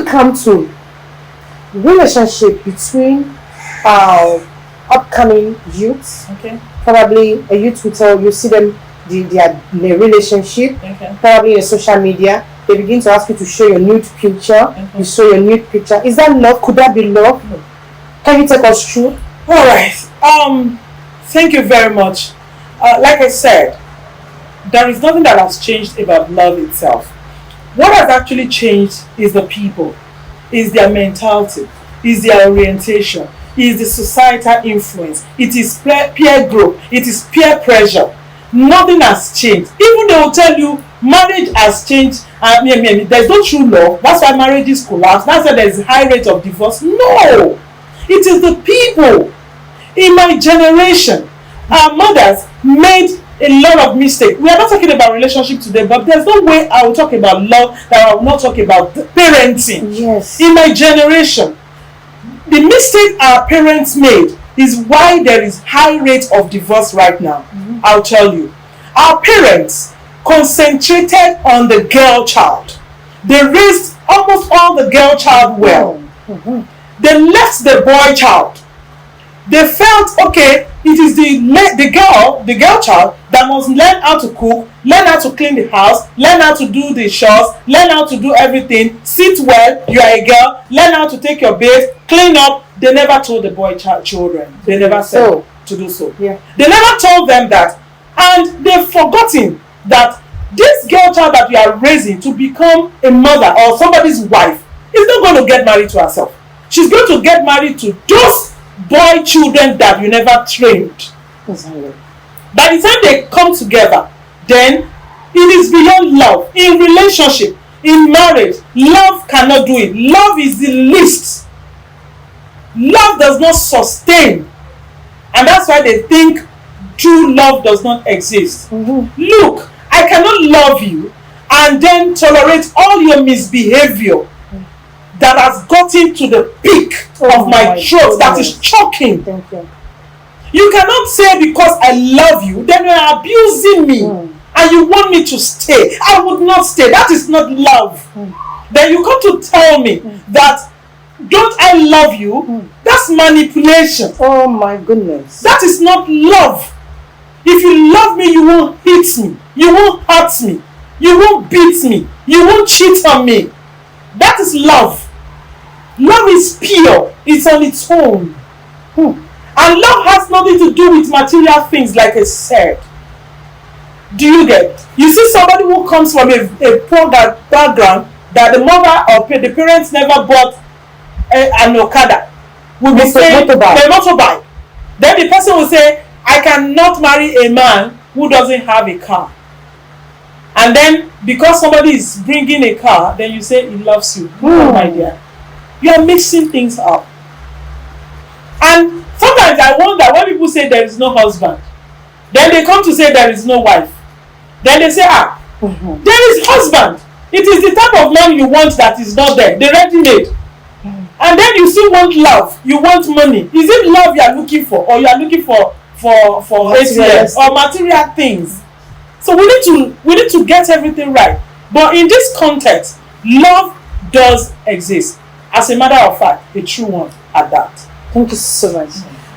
come to relationship between upcoming youths, Okay. probably a youth will tell you, see them, they are in a relationship, Okay. probably in social media, they begin to ask you to show your nude picture, Okay. you show your nude picture. Is that love? Could that be love? Can you take us through? All right. Thank you very much. Like I said, there is nothing that has changed about love itself. What has actually changed is the people, is their mentality, is their orientation, is the societal influence, it is peer group, it is peer pressure. Nothing has changed. Even they will tell you marriage has changed. There's no true love. That's why marriages collapse. That's why there's a high rate of divorce. No, it is the people. In my generation, our mothers made a lot of mistakes. We are not talking about relationship today, but there's no way I will talk about love that I will not talk about parenting. Yes. In my generation, the mistake our parents made is why there is high rate of divorce right now. I'll tell you. Our parents concentrated on the girl child. They raised almost all the girl child well. They left the boy child. They felt, okay, it is the girl child that must learn how to cook, learn how to clean the house, learn how to do the chores, learn how to do everything, sit well, you are a girl, learn how to take your bath, clean up. They never told the boy children. They never said to do so. Yeah. They never told them that. And they've forgotten that this girl child that you are raising to become a mother or somebody's wife is not going to get married to herself. She's going to get married to those boy children that you never trained. Exactly. By the time they come together, then it is beyond love. In relationship, in marriage, love cannot do it. Love is the least. Love does not sustain. And that's why they think true love does not exist. Look, I cannot love you and then tolerate all your misbehavior that has gotten to the peak of my throat. That is choking. Thank you. You cannot say because I love you, then you are abusing me and you want me to stay. I would not stay. That is not love. Then you come to tell me that don't I love you? That's manipulation. Oh my goodness. That is not love. If you love me, you won't hit me. You won't hurt me. You won't beat me. You won't cheat on me. That is love. Love is pure. It's on its own. And love has nothing to do with material things, like I said. Do you get? You see somebody who comes from a poor background that the mother or the parents never bought an Okada. Will be saying the motorbike. Then the person will say, I cannot marry a man who doesn't have a car. And then because somebody is bringing a car, then you say he loves you. Oh my dear. You are mixing things up. And sometimes I wonder when people say there is no husband, then they come to say there is no wife. Then they say, there is husband. It is the type of man you want that is not there. The ready-made. And then you still want love. You want money. Is it love you are looking for, or you are looking for ATMs or material things? So we need to get everything right. But in this context, love does exist. As a matter of fact, a true one at that. Thank you so much.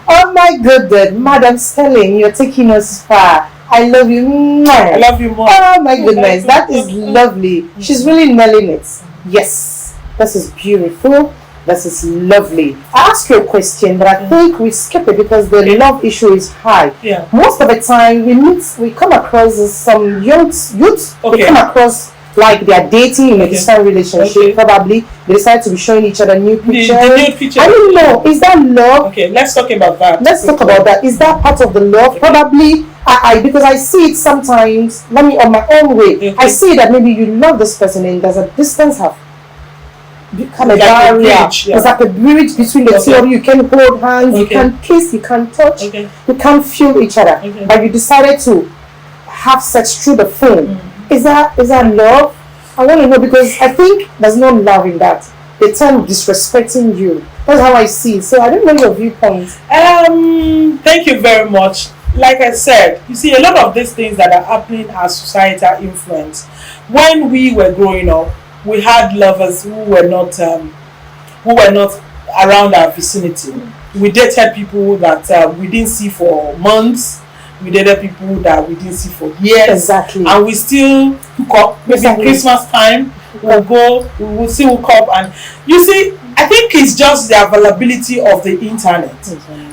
Oh my goodness, Madam Sterling, you're taking us far. I love you. I love you more. Oh my goodness, that is lovely. She's really nailing it. Yes, this is beautiful. This is lovely. I asked you a question, but I think we skip it because the love issue is high. Yeah. Most of the time, we come across some youths. We come across like they are dating in a distant relationship. Probably they decide to be showing each other new pictures. The nude picture. I don't know. Is that love? Okay, let's talk about that. Let's talk about that. Is that part of the love? Probably. Because I see it sometimes. Let me on my own way. I see that maybe you love this person and there's a distance have become a barrier. It's like a bridge between the two of you. You can hold hands, you can kiss, you can touch, you can't feel each other. But you decided to have sex through the phone. Is that love? I want to know, because I think there's no love in that. The term disrespecting you. That's how I see it. So I don't know your viewpoint. Thank you very much. Like I said, you see, a lot of these things that are happening are societal influence. When we were growing up, we had lovers who were not around our vicinity. We dated people that we didn't see for months. We dated people that we didn't see for years. Exactly. And we still hook up. Maybe Exactly. Christmas time, we'll go, we will still hook up. And you see, I think it's just the availability of the internet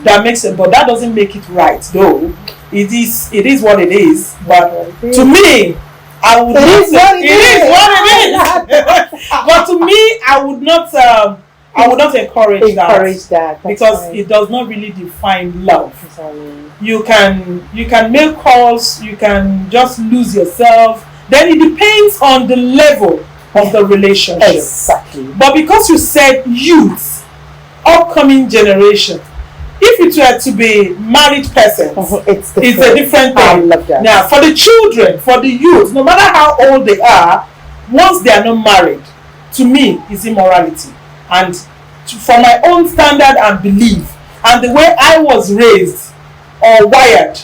that makes it, but that doesn't make it right, though. It is what it is. But to me, I would not say it is what it is. But to me, I would not encourage that because it does not really define love. You can make calls, you can just lose yourself. Then it depends on the level of the relationship. Exactly. But because you said youth, upcoming generation, if it were to be married persons, it's a different thing. I love that. Now, for the children, for the youth, no matter how old they are, once they are not married, to me, is immorality. And for my own standard and belief, and the way I was raised or wired,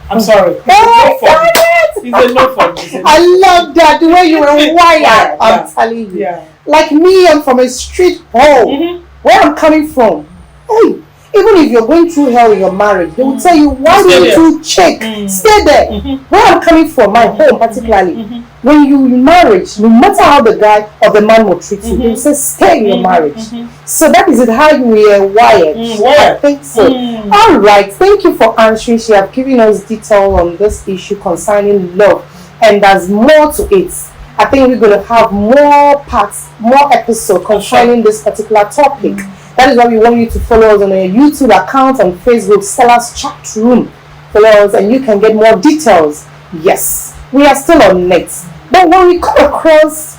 I'm sorry. It's a no for me. I love that, the way you were wired. I'm telling you. Yeah. Like me, I'm from a street home. Where I'm coming from. Hey, even if you're going through hell in your marriage, they will tell you, why don't you check? Stay there. Where I'm coming from, my home particularly, when you in marriage, no matter how the guy or the man will treat you, they will say, stay in your marriage. So that is it, how you were wired. I think so. All right, thank you for answering. She have given us detail on this issue concerning love, and there's more to it. I think we're going to have more parts, more episodes concerning this particular topic. That is why we want you to follow us on our YouTube account and Facebook, Stella's Chat Room. Follow us and you can get more details. Yes, we are still on net. But when we come across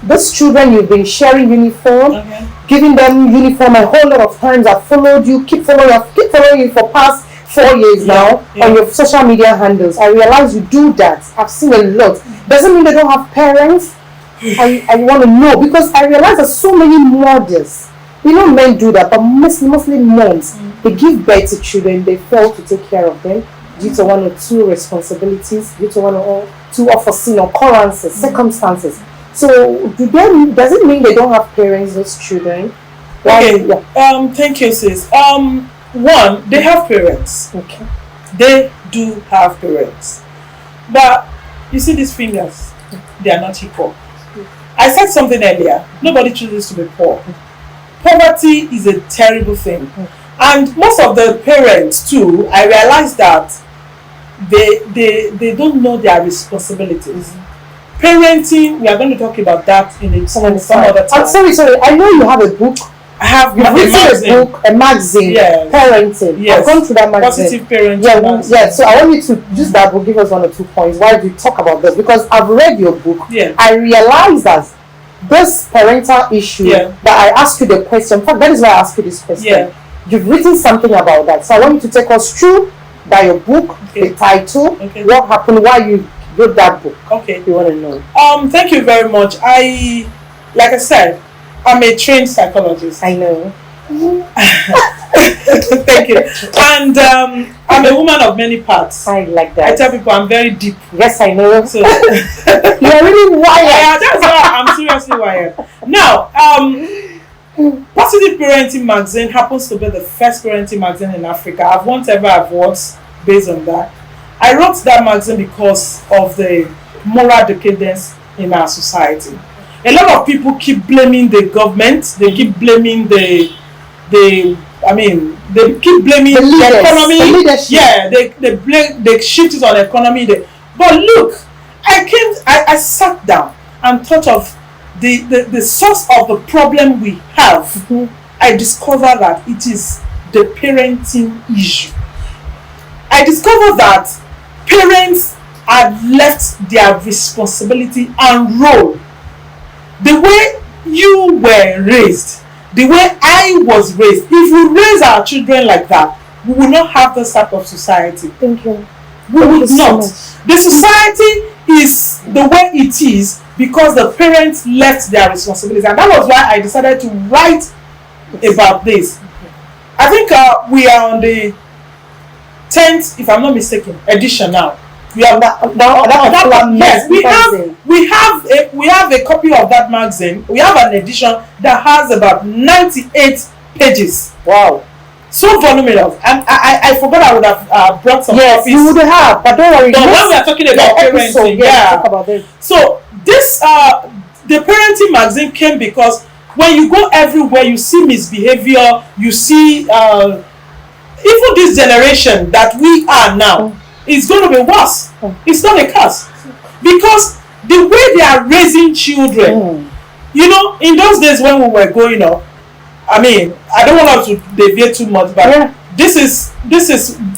these children, you've been sharing uniform, giving them uniform a whole lot of times. I've followed you, keep following you for past 4 years now on your social media handles. I realize you do that. I've seen a lot. Doesn't mean they don't have parents. I want to know, because I realize there's so many mothers. You know, men do that, but mostly moms. They give birth to children, they fail to take care of them due to one or two responsibilities, due to one or two unforeseen occurrences, circumstances. So, does it mean they don't have parents, those children? Thank you, sis. One, they have parents. Okay. They do have parents. But you see these fingers, they are not equal. I said something earlier. Nobody chooses to be poor. Poverty is a terrible thing. And most of the parents too, I realize that they don't know their responsibilities. Parenting, we are going to talk about that in some other time. I'm sorry, I know you have a book. I have a magazine, parenting. Yes. I've gone through that magazine. Positive parenting. Yeah, so I want you to use that book, give us 1 or 2 points. Why do you talk about this? Because I've read your book. Yeah. I realize that this parental issue that I asked you the question, in fact, that is why I asked you this question. Yeah. You've written something about that. So I want you to take us through by your book, the title, what happened, why you wrote that book. Okay. You want to know. Thank you very much. Like I said, I'm a trained psychologist. I know. Thank you. And I'm a woman of many parts. I like that. I tell people I'm very deep. Yes, I know. So you're really wired. Yeah, that's why I'm seriously wired. Now, Positive Parenting Magazine happens to be the first parenting magazine in Africa. I've won several awards based on that. I wrote that magazine because of the moral decadence in our society. A lot of people keep blaming the government. They keep blaming they keep blaming the economy. The leadership. Yeah, they shift it on the economy. But look, I sat down and thought of the source of the problem we have. I discovered that it is the parenting issue. I discovered that parents have left their responsibility and role. The way you were raised, the way I was raised, if we raise our children like that, we will not have this type of society. Thank you. We would not. The society is the way it is because the parents left their responsibilities, and that was why I decided to write about this. I think we are on the 10th, if I'm not mistaken, edition now We have yes, magazine. we have a copy of that magazine. We have an edition that has about 98 pages. Wow. So voluminous. And I forgot I would have brought some yes, copies. you would have, but don't worry. But when we are talking about parenting, talk about this. So this the parenting magazine came because when you go everywhere, you see misbehavior, you see even this generation that we are now is going to be worse. It's not a curse. Because the way they are raising children, you know, in those days when we were growing up, I mean, I don't want us to deviate too much, but this is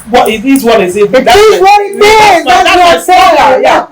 what it is. What is it? It is what it is. That's what I'm saying. Yeah.